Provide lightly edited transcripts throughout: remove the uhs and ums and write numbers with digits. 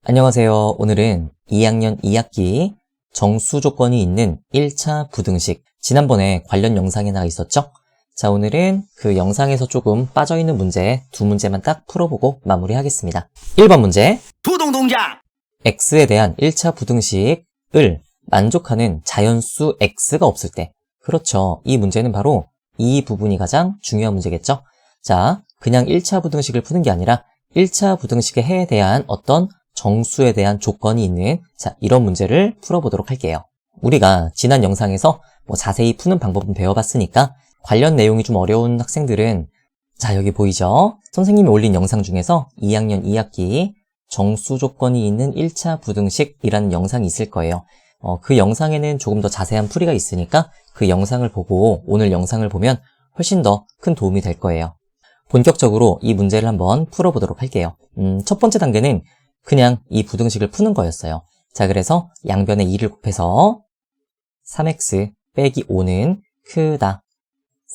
안녕하세요. 오늘은 2학년 2학기 정수 조건이 있는 1차 부등식, 지난번에 관련 영상이 하나 있었죠? 자, 오늘은 그 영상에서 조금 빠져있는 문제 두 문제만 딱 풀어보고 마무리하겠습니다. 1번 문제, 부동동자 x에 대한 1차 부등식을 만족하는 자연수 x가 없을 때, 그렇죠. 이 문제는 바로 이 부분이 가장 중요한 문제겠죠? 자, 그냥 1차 부등식을 푸는 게 아니라 1차 부등식의 해에 대한 어떤 정수에 대한 조건이 있는 이런 문제를 풀어보도록 할게요. 우리가 지난 영상에서 자세히 푸는 방법은 배워봤으니까 관련 내용이 좀 어려운 학생들은 여기 보이죠? 선생님이 올린 영상 중에서 2학년 2학기 정수 조건이 있는 1차 부등식이라는 영상이 있을 거예요. 그 영상에는 조금 더 자세한 풀이가 있으니까 그 영상을 보고 오늘 영상을 보면 훨씬 더 큰 도움이 될 거예요. 본격적으로 이 문제를 한번 풀어보도록 할게요. 첫 번째 단계는 그냥 이 부등식을 푸는 거였어요. 자, 그래서 양변에 2를 곱해서 3x 빼기 5는 크다.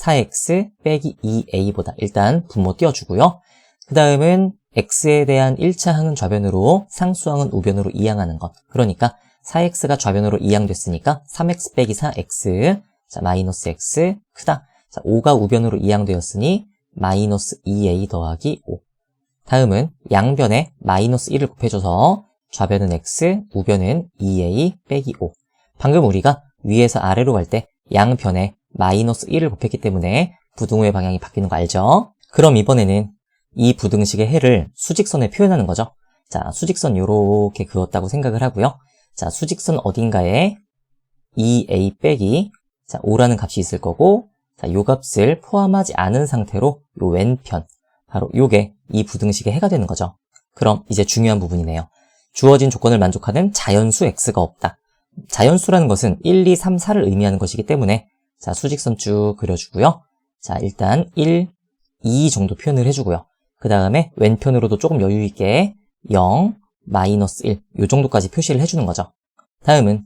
4x 빼기 2a보다 일단 분모 띄워주고요. 그 다음은 x에 대한 1차 항은 좌변으로, 상수항은 우변으로 이항하는 것. 그러니까 4x가 좌변으로 이항됐으니까 3x 빼기 4x, 자, 마이너스 x, 크다. 자, 5가 우변으로 이항되었으니 마이너스 2a 더하기 5. 다음은 양변에 마이너스 1을 곱해줘서 좌변은 x, 우변은 2a 빼기 5. 방금 우리가 위에서 아래로 갈 때 양변에 마이너스 1을 곱했기 때문에 부등호의 방향이 바뀌는 거 알죠? 그럼 이번에는 이 부등식의 해를 수직선에 표현하는 거죠. 자, 수직선 요렇게 그었다고 생각을 하고요. 자, 수직선 어딘가에 2a 빼기 5라는 값이 있을 거고, 자, 요 값을 포함하지 않은 상태로 요 왼편, 바로 요게 이 부등식의 해가 되는 거죠. 그럼 이제 중요한 부분이네요. 주어진 조건을 만족하는 자연수 x가 없다. 자연수라는 것은 1, 2, 3, 4를 의미하는 것이기 때문에 자, 수직선 쭉 그려주고요. 자, 일단 1, 2 정도 표현을 해주고요. 그 다음에 왼편으로도 조금 여유 있게 0, 마이너스 1 요 정도까지 표시를 해주는 거죠. 다음은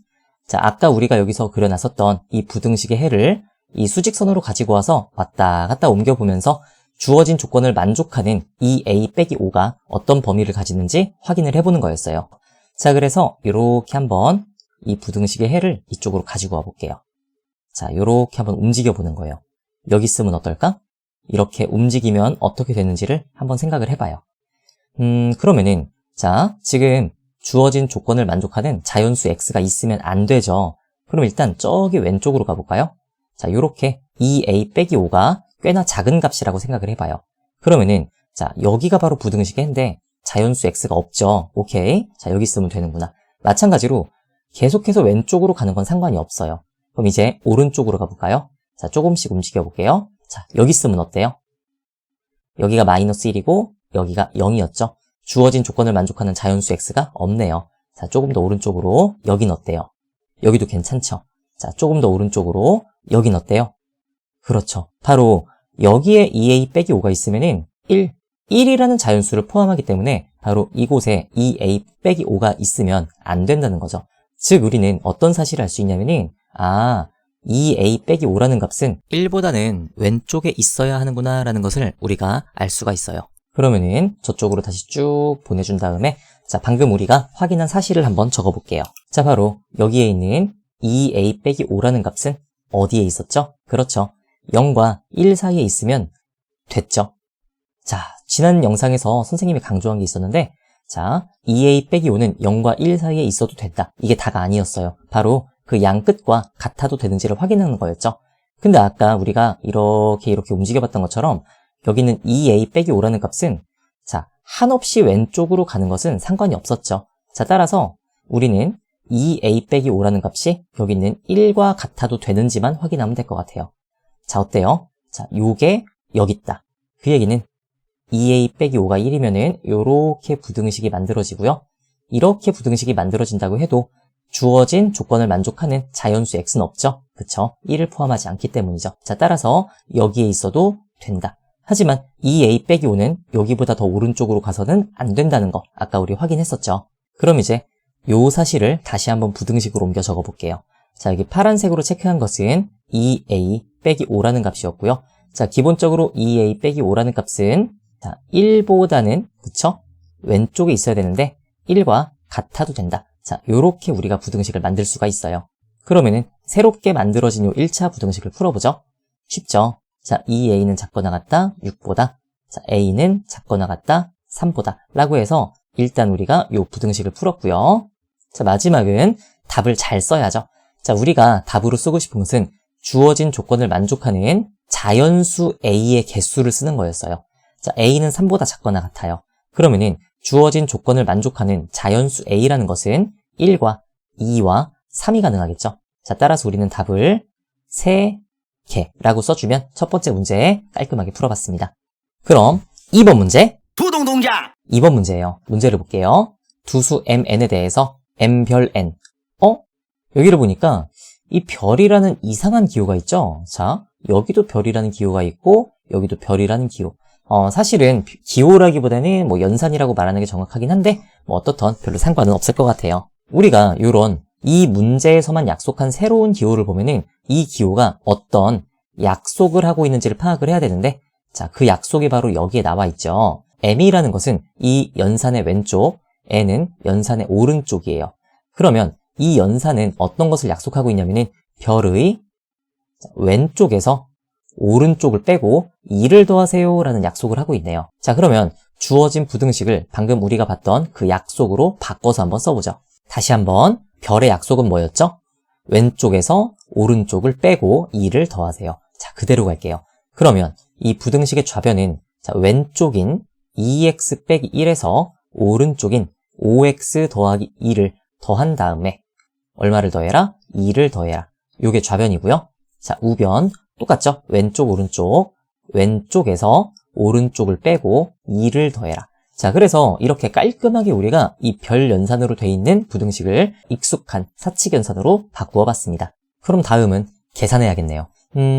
자, 아까 우리가 여기서 그려놨었던 이 부등식의 해를 이 수직선으로 가지고 와서 왔다 갔다 옮겨보면서 주어진 조건을 만족하는 이 a 빼기 5가 어떤 범위를 가지는지 확인을 해보는 거였어요. 자, 그래서 이렇게 한번 이 부등식의 해를 이쪽으로 가지고 와볼게요. 자, 이렇게 한번 움직여보는 거예요. 여기 쓰면 어떨까? 이렇게 움직이면 어떻게 되는지를 한번 생각을 해봐요. 그러면은 자, 지금 주어진 조건을 만족하는 자연수 x가 있으면 안 되죠. 그럼 일단 저기 왼쪽으로 가볼까요? 자, 이렇게 2a 빼기 5가 꽤나 작은 값이라고 생각을 해봐요. 그러면은 자, 여기가 바로 부등식의 해인데 자연수 x가 없죠. 오케이. 자, 여기 쓰면 되는구나. 마찬가지로 계속해서 왼쪽으로 가는 건 상관이 없어요. 그럼 이제 오른쪽으로 가볼까요? 자, 조금씩 움직여 볼게요. 자, 여기 쓰면 어때요? 여기가 마이너스 1이고 여기가 0이었죠. 주어진 조건을 만족하는 자연수 x가 없네요. 자, 조금 더 오른쪽으로. 여긴 어때요? 여기도 괜찮죠. 자, 조금 더 오른쪽으로. 여긴 어때요? 그렇죠. 바로 여기에 2a 빼기 5가 있으면은 1이라는 자연수를 포함하기 때문에 바로 이곳에 2a 빼기 5가 있으면 안 된다는 거죠. 즉 우리는 어떤 사실을 알 수 있냐면은 2a 빼기 5라는 값은 1보다는 왼쪽에 있어야 하는구나 라는 것을 우리가 알 수가 있어요. 그러면은 저쪽으로 다시 쭉 보내준 다음에 자, 방금 우리가 확인한 사실을 한번 적어볼게요. 자, 바로 여기에 있는 2a 빼기 5라는 값은 어디에 있었죠? 그렇죠. 0과 1 사이에 있으면 됐죠. 자, 지난 영상에서 선생님이 강조한 게 있었는데 자, 2a 빼기 5는 0과 1 사이에 있어도 된다. 이게 다가 아니었어요. 바로 그 양 끝과 같아도 되는지를 확인하는 거였죠. 근데 아까 우리가 이렇게 움직여봤던 것처럼 여기는 2a 빼기 5라는 값은 자, 한없이 왼쪽으로 가는 것은 상관이 없었죠. 자, 따라서 우리는 2a 빼기 5라는 값이 여기 있는 1과 같아도 되는지만 확인하면 될 것 같아요. 자, 어때요? 자, 요게 여기 있다. 그 얘기는 2a 빼기 5가 1이면은 요렇게 부등식이 만들어지고요. 이렇게 부등식이 만들어진다고 해도 주어진 조건을 만족하는 자연수 x는 없죠. 그쵸? 1을 포함하지 않기 때문이죠. 자, 따라서 여기에 있어도 된다. 하지만 2a 빼기 5는 여기보다 더 오른쪽으로 가서는 안 된다는 거 아까 우리 확인했었죠. 그럼 이제 요 사실을 다시 한번 부등식으로 옮겨 적어볼게요. 자, 여기 파란색으로 체크한 것은 2a 빼기 5라는 값이었고요. 자, 기본적으로 2a 빼기 5라는 값은 자, 1보다는 그쵸? 왼쪽에 있어야 되는데 1과 같아도 된다. 자, 요렇게 우리가 부등식을 만들 수가 있어요. 그러면은 새롭게 만들어진 요 1차 부등식을 풀어보죠. 쉽죠? 자, 2a는 작거나 같다 6보다. 자, a는 작거나 같다 3보다. 라고 해서 일단 우리가 요 부등식을 풀었고요. 자, 마지막은 답을 잘 써야죠. 자, 우리가 답으로 쓰고 싶은 것은 주어진 조건을 만족하는 자연수 a의 개수를 쓰는 거였어요. 자, a는 3보다 작거나 같아요. 그러면은 주어진 조건을 만족하는 자연수 a라는 것은 1과 2와 3이 가능하겠죠. 자, 따라서 우리는 답을 3개라고 써주면 첫 번째 문제 깔끔하게 풀어봤습니다. 그럼 2번 문제. 부동동자! 2번 문제예요. 문제를 볼게요. 두수 mn에 대해서 m별 n. 여기를 보니까 이 별이라는 이상한 기호가 있죠. 자, 여기도 별이라는 기호가 있고 여기도 별이라는 기호. 사실은 기호라기보다는 뭐 연산이라고 말하는 게 정확하긴 한데 뭐 어떻든 별로 상관은 없을 것 같아요. 우리가 이 문제에서만 약속한 새로운 기호를 보면은 이 기호가 어떤 약속을 하고 있는지를 파악을 해야 되는데, 자, 그 약속이 바로 여기에 나와 있죠. m이라는 것은 이 연산의 왼쪽, n은 연산의 오른쪽이에요. 그러면 이 연산은 어떤 것을 약속하고 있냐면은 별의 왼쪽에서 오른쪽을 빼고 2를 더하세요 라는 약속을 하고 있네요. 자, 그러면 주어진 부등식을 방금 우리가 봤던 그 약속으로 바꿔서 한번 써보죠. 다시 한번 별의 약속은 뭐였죠? 왼쪽에서 오른쪽을 빼고 2를 더하세요. 자, 그대로 갈게요. 그러면 이 부등식의 좌변은 자, 왼쪽인 2x 빼기 1에서 오른쪽인 5x 더하기 2를 더한 다음에 얼마를 더해라? 2를 더해라. 요게 좌변이고요. 자, 우변 똑같죠? 왼쪽 오른쪽, 왼쪽에서 오른쪽을 빼고 2를 더해라. 자, 그래서 이렇게 깔끔하게 우리가 이 별 연산으로 돼 있는 부등식을 익숙한 사칙 연산으로 바꾸어 봤습니다. 그럼 다음은 계산해야겠네요.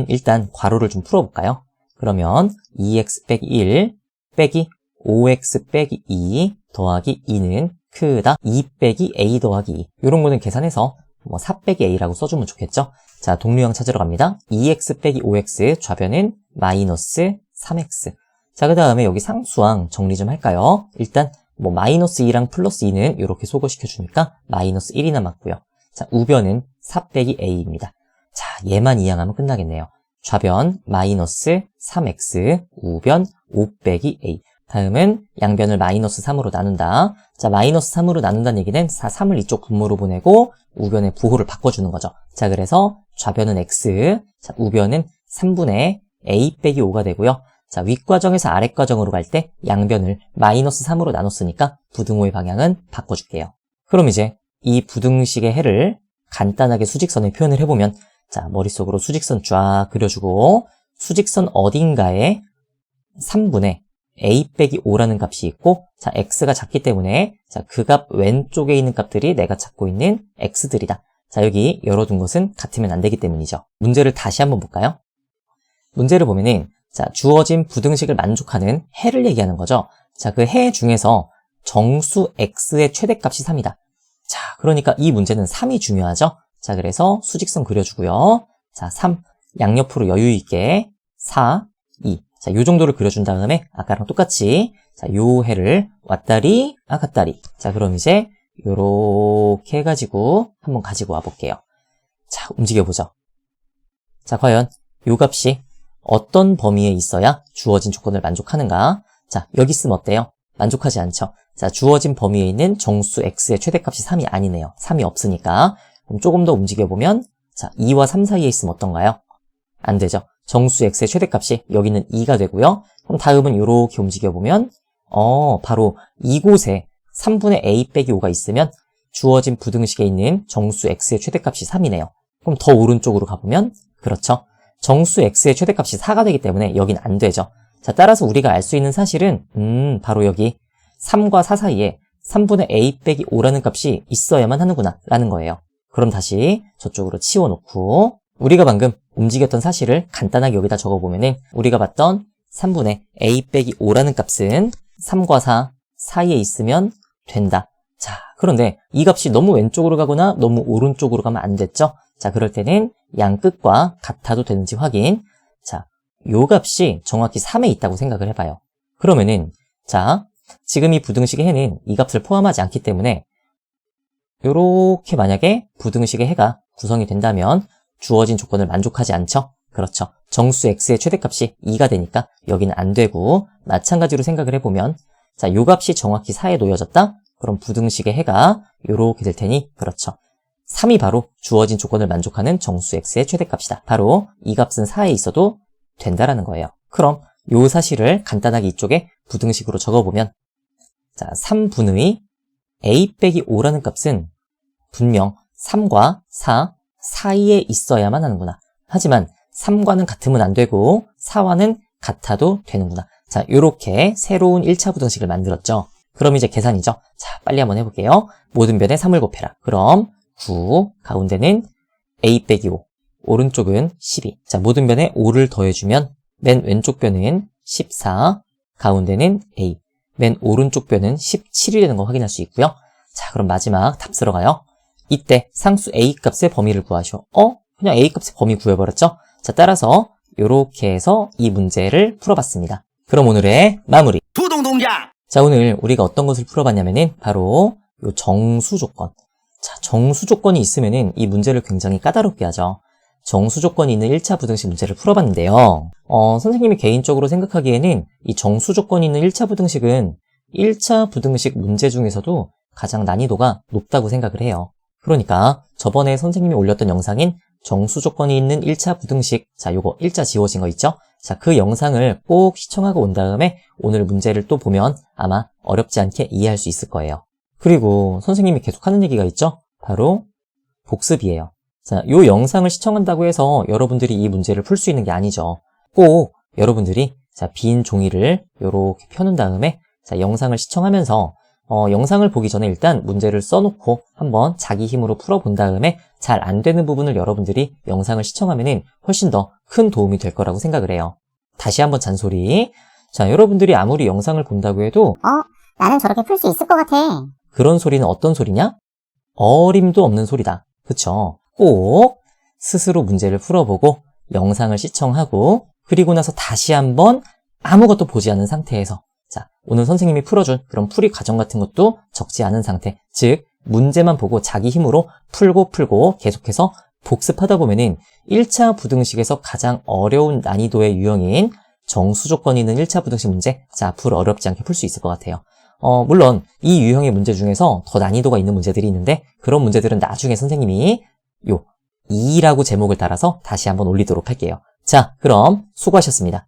일단 괄호를 좀 풀어볼까요? 그러면 2x 빼기 1 빼기 5x 빼기 2 더하기 2는 크다 2 빼기 a 더하기 2. 이런 거는 계산해서 4 빼기 a라고 써주면 좋겠죠? 자, 동류형 찾으러 갑니다. 2x 빼기 5x 좌변은 마이너스 3x. 자, 그 다음에 여기 상수항 정리 좀 할까요? 일단 마이너스 2랑 플러스 2는 이렇게 소거시켜주니까 마이너스 1이 남았고요. 자, 우변은 4 빼기 a입니다. 자, 얘만 이항하면 끝나겠네요. 좌변 마이너스 3x, 우변 5 빼기 a. 다음은 양변을 마이너스 3으로 나눈다. 자, 마이너스 3으로 나눈다는 얘기는 3을 이쪽 분모로 보내고 우변의 부호를 바꿔주는 거죠. 자, 그래서 좌변은 x, 자, 우변은 3분의 a 빼기 5가 되고요. 자, 윗과정에서 아랫과정으로 갈 때 양변을 마이너스 3으로 나눴으니까 부등호의 방향은 바꿔줄게요. 그럼 이제 이 부등식의 해를 간단하게 수직선에 표현을 해보면, 자, 머릿속으로 수직선 쫙 그려주고 수직선 어딘가에 3분의 a 빼기 5라는 값이 있고, 자, x가 작기 때문에 자, 그 값 왼쪽에 있는 값들이 내가 찾고 있는 x들이다. 자, 여기 열어둔 것은 같으면 안 되기 때문이죠. 문제를 다시 한번 볼까요? 문제를 보면은 자, 주어진 부등식을 만족하는 해를 얘기하는 거죠. 자, 그 해 중에서 정수 x의 최대값이 3이다. 자, 그러니까 이 문제는 3이 중요하죠. 자, 그래서 수직선 그려주고요. 자, 3 양옆으로 여유 있게 4, 2. 자, 요 정도를 그려준 다음에 아까랑 똑같이 자, 요 해를 왔다리 갔다리. 자, 그럼 이제 요렇게 해가지고 한번 가지고 와볼게요. 자, 움직여보죠. 자, 과연 요 값이 어떤 범위에 있어야 주어진 조건을 만족하는가? 자, 여기 있으면 어때요? 만족하지 않죠? 자, 주어진 범위에 있는 정수 x의 최대값이 3이 아니네요. 3이 없으니까. 그럼 조금 더 움직여보면 자, 2와 3 사이에 있으면 어떤가요? 안 되죠. 정수 x의 최대값이 여기는 2가 되고요. 그럼 다음은 이렇게 움직여보면 바로 이곳에 3분의 a 빼기 5가 있으면 주어진 부등식에 있는 정수 x의 최대값이 3이네요. 그럼 더 오른쪽으로 가보면 그렇죠. 정수 x의 최대값이 4가 되기 때문에 여긴 안 되죠. 자, 따라서 우리가 알 수 있는 사실은 바로 여기 3과 4 사이에 3분의 a 빼기 5라는 값이 있어야만 하는구나 라는 거예요. 그럼 다시 저쪽으로 치워놓고 우리가 방금 움직였던 사실을 간단하게 여기다 적어보면은 우리가 봤던 3분의 a 빼기 5라는 값은 3과 4 사이에 있으면 된다. 자, 그런데 이 값이 너무 왼쪽으로 가거나 너무 오른쪽으로 가면 안 됐죠? 자, 그럴 때는 양 끝과 같아도 되는지 확인. 자, 요 값이 정확히 3에 있다고 생각을 해봐요. 그러면은 자, 지금 이 부등식의 해는 이 값을 포함하지 않기 때문에 요렇게 만약에 부등식의 해가 구성이 된다면 주어진 조건을 만족하지 않죠? 그렇죠. 정수 x의 최대값이 2가 되니까 여기는 안 되고, 마찬가지로 생각을 해보면, 자, 요 값이 정확히 4에 놓여졌다? 그럼 부등식의 해가 요렇게 될 테니, 그렇죠. 3이 바로 주어진 조건을 만족하는 정수 x의 최대값이다. 바로 이 값은 4에 있어도 된다라는 거예요. 그럼 요 사실을 간단하게 이쪽에 부등식으로 적어보면, 자, 3분의 a 빼기 5라는 값은 분명 3과 4 사이에 있어야만 하는구나. 하지만 3과는 같으면 안 되고 4와는 같아도 되는구나. 자, 요렇게 새로운 1차 부등식을 만들었죠. 그럼 이제 계산이죠. 자, 빨리 한번 해볼게요. 모든 변에 3을 곱해라. 그럼 9, 가운데는 a 빼기 5, 오른쪽은 12. 자, 모든 변에 5를 더해주면 맨 왼쪽 변은 14, 가운데는 a, 맨 오른쪽 변은 17이 되는 거 확인할 수 있고요. 자, 그럼 마지막 답 쓰러 가요. 이때 상수 a 값의 범위를 구하시오. 그냥 a 값의 범위 구해버렸죠? 자, 따라서 요렇게 해서 이 문제를 풀어봤습니다. 그럼 오늘의 마무리. 부동동장! 자, 오늘 우리가 어떤 것을 풀어봤냐면은 바로 요 정수 조건. 자, 정수 조건이 있으면은 이 문제를 굉장히 까다롭게 하죠. 정수 조건이 있는 1차 부등식 문제를 풀어봤는데요. 선생님이 개인적으로 생각하기에는 이 정수 조건이 있는 1차 부등식은 1차 부등식 문제 중에서도 가장 난이도가 높다고 생각을 해요. 그러니까 저번에 선생님이 올렸던 영상인 정수 조건이 있는 1차 부등식, 자, 요거 일자 지워진 거 있죠? 자, 그 영상을 꼭 시청하고 온 다음에 오늘 문제를 또 보면 아마 어렵지 않게 이해할 수 있을 거예요. 그리고 선생님이 계속 하는 얘기가 있죠? 바로 복습이에요. 자, 요 영상을 시청한다고 해서 여러분들이 이 문제를 풀 수 있는 게 아니죠. 꼭 여러분들이 자, 빈 종이를 요렇게 펴놓은 다음에 자, 영상을 시청하면서 영상을 보기 전에 일단 문제를 써놓고 한번 자기 힘으로 풀어본 다음에 잘 안 되는 부분을 여러분들이 영상을 시청하면은 훨씬 더 큰 도움이 될 거라고 생각을 해요. 다시 한번 잔소리. 자, 여러분들이 아무리 영상을 본다고 해도 나는 저렇게 풀 수 있을 것 같아. 그런 소리는 어떤 소리냐? 어림도 없는 소리다. 그쵸? 꼭 스스로 문제를 풀어보고 영상을 시청하고 그리고 나서 다시 한번 아무것도 보지 않은 상태에서 자, 오늘 선생님이 풀어준 그런 풀이 과정 같은 것도 적지 않은 상태, 즉 문제만 보고 자기 힘으로 풀고 계속해서 복습하다 보면은 1차 부등식에서 가장 어려운 난이도의 유형인 정수 조건이 있는 1차 부등식 문제, 자, 앞으로 어렵지 않게 풀 수 있을 것 같아요. 물론 이 유형의 문제 중에서 더 난이도가 있는 문제들이 있는데 그런 문제들은 나중에 선생님이 요 2라고 제목을 달아서 다시 한번 올리도록 할게요. 자, 그럼 수고하셨습니다.